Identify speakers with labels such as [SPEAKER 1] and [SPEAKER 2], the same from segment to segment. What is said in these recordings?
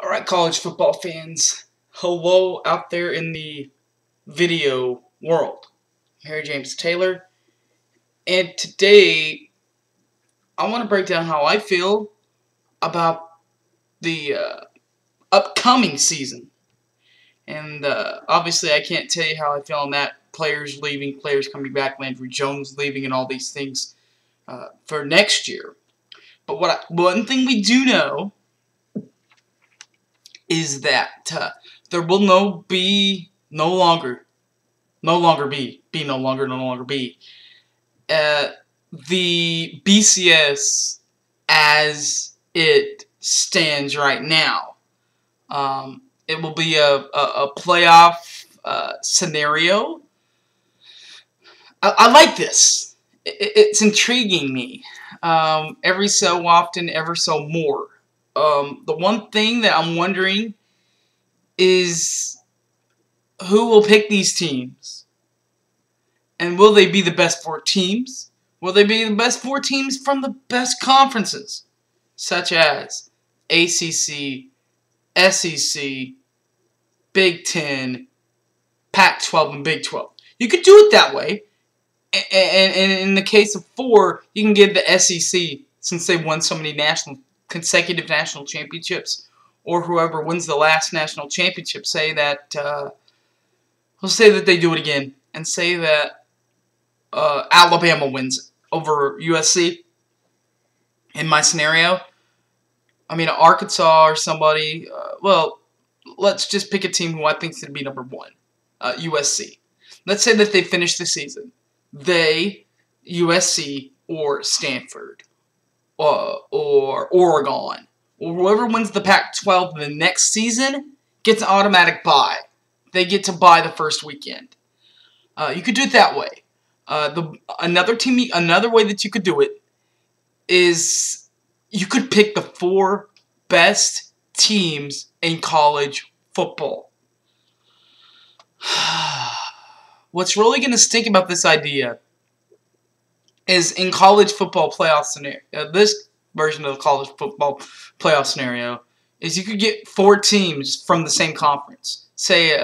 [SPEAKER 1] Alright, college football fans, hello out there in the video world. Harry James Taylor, and today I want to break down how I feel about the upcoming season. And obviously I can't tell you how I feel on that. Players leaving, players coming back, Landry Jones leaving, and all these things for next year. But one thing we do know is that there will no longer be the BCS as it stands right now. It will be a playoff scenario. I like this. It's intriguing me. Every so often, ever so more. The one thing that I'm wondering is who will pick these teams? And will they be the best 4 teams? Will they be the best 4 teams from the best conferences? Such as ACC, SEC, Big Ten, Pac-12, and Big 12. You could do it that way. And in the case of 4, you can give the SEC, since they've won so many consecutive national championships, or whoever wins the last national championship, say that we'll say that they do it again, and say that Alabama wins over USC. In my scenario, I mean Arkansas or somebody. Well, let's just pick a team who I think is going to be number 1, USC. Let's say that they finish the season. They, USC, or Stanford, or Oregon, or whoever wins the Pac-12 the next season gets an automatic bye. They get to bye the first weekend. You could do it that way. Another way that you could do it is you could pick the 4 best teams in college football. What's really going to stink about this idea is in college football playoff scenario, this version of the college football playoff scenario, is you could get 4 teams from the same conference. Say,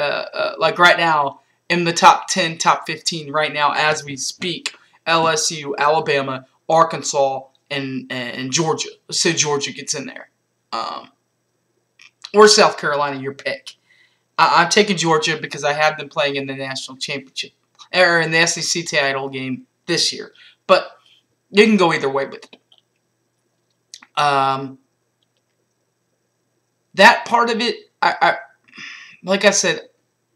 [SPEAKER 1] like right now, in the top 10, top 15 right now as we speak, LSU, Alabama, Arkansas, and Georgia. Let's say Georgia gets in there. Or South Carolina, your pick. I'm taking Georgia because I have them playing in the national championship, or in the SEC title game this year. But you can go either way with it. That part of it, like I said,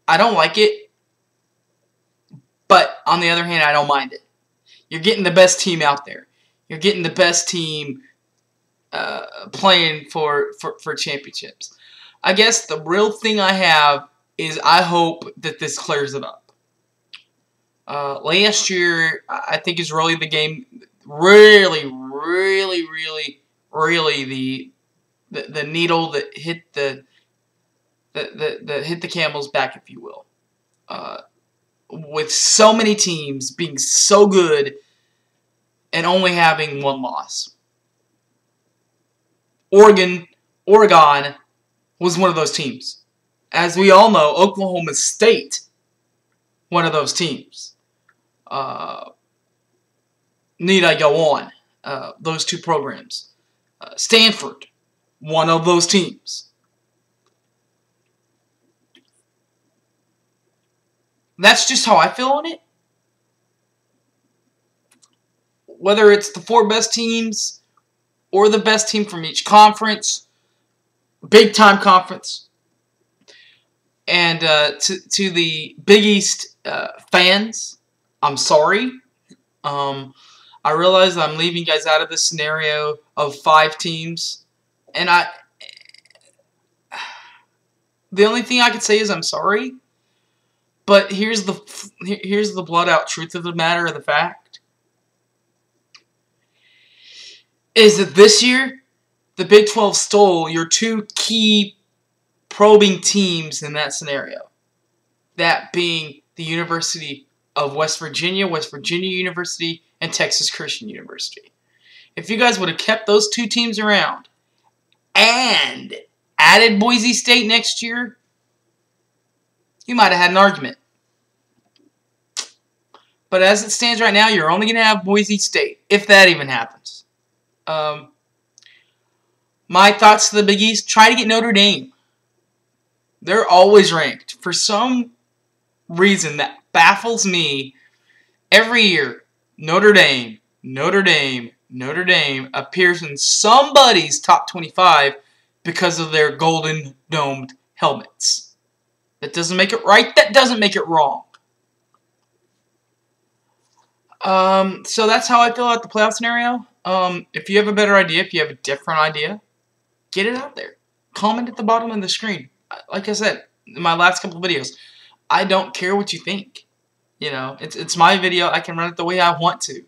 [SPEAKER 1] I don't like it. But on the other hand, I don't mind it. You're getting the best team out there. You're getting the best team playing for championships. I guess the real thing I have is I hope that this clears it up. Last year, I think is really the game, really the needle that hit the camel's back, if you will. With so many teams being so good and only having 1 loss. Oregon was one of those teams. As we all know, Oklahoma State, one of those teams. Need I go on? Those 2 programs. Stanford, one of those teams. That's just how I feel on it. Whether it's the 4 best teams or the best team from each conference, big-time conference. And to the Big East fans, I'm sorry. I realize I'm leaving guys out of this scenario of 5 teams. And the only thing I could say is I'm sorry. But here's the blood-out truth of the matter, of the fact, is that this year, the Big 12 stole your 2 key probing teams in that scenario. That being the University of West Virginia University, and Texas Christian University. If you guys would have kept those 2 teams around and added Boise State next year, you might have had an argument. But as it stands right now, you're only going to have Boise State, if that even happens. My thoughts to the Big East, try to get Notre Dame. They're always ranked. For some reason that baffles me, every year, Notre Dame appears in somebody's top 25 because of their golden domed helmets. That doesn't make it right. That doesn't make it wrong. So that's how I feel about the playoff scenario. If you have a better idea, if you have a different idea, get it out there. Comment at the bottom of the screen. Like I said in my last couple of videos, I don't care what you think. You know, it's my video. I can run it the way I want to.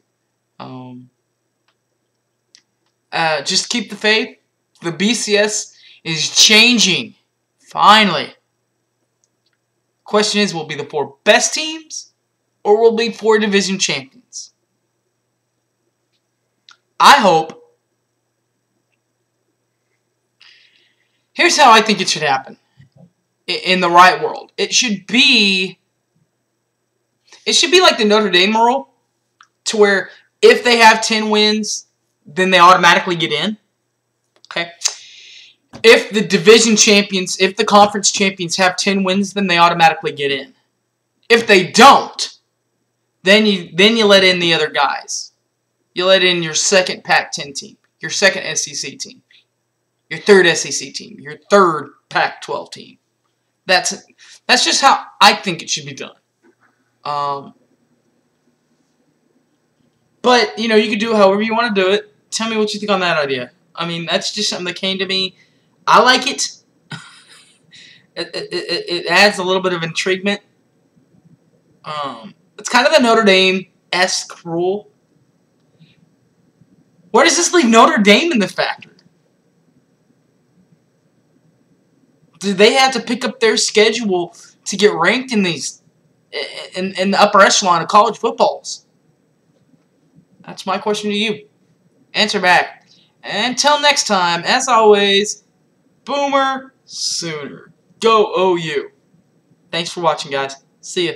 [SPEAKER 1] Just keep the faith. The BCS is changing. Finally. Question is, will it be the 4 best teams or will it be 4 division champions? I hope. Here's how I think it should happen. In the right world. It should be like the Notre Dame rule, to where if they have 10 wins, then they automatically get in. Okay? If the division champions, if the conference champions have 10 wins, then they automatically get in. If they don't, then you let in the other guys. You let in your second Pac-10 team, your second SEC team, your third SEC team, your third Pac-12 team. That's just how I think it should be done. But, you know, you can do it however you want to do it. Tell me what you think on that idea. I mean, that's just something that came to me. I like it. It adds a little bit of intriguement. It's kind of the Notre Dame-esque rule. Where does this leave Notre Dame in the factor? Do they have to pick up their schedule to get ranked in these in the upper echelon of college footballs? That's my question to you. Answer back. Until next time, as always, Boomer Sooner. Go OU. Thanks for watching, guys. See ya.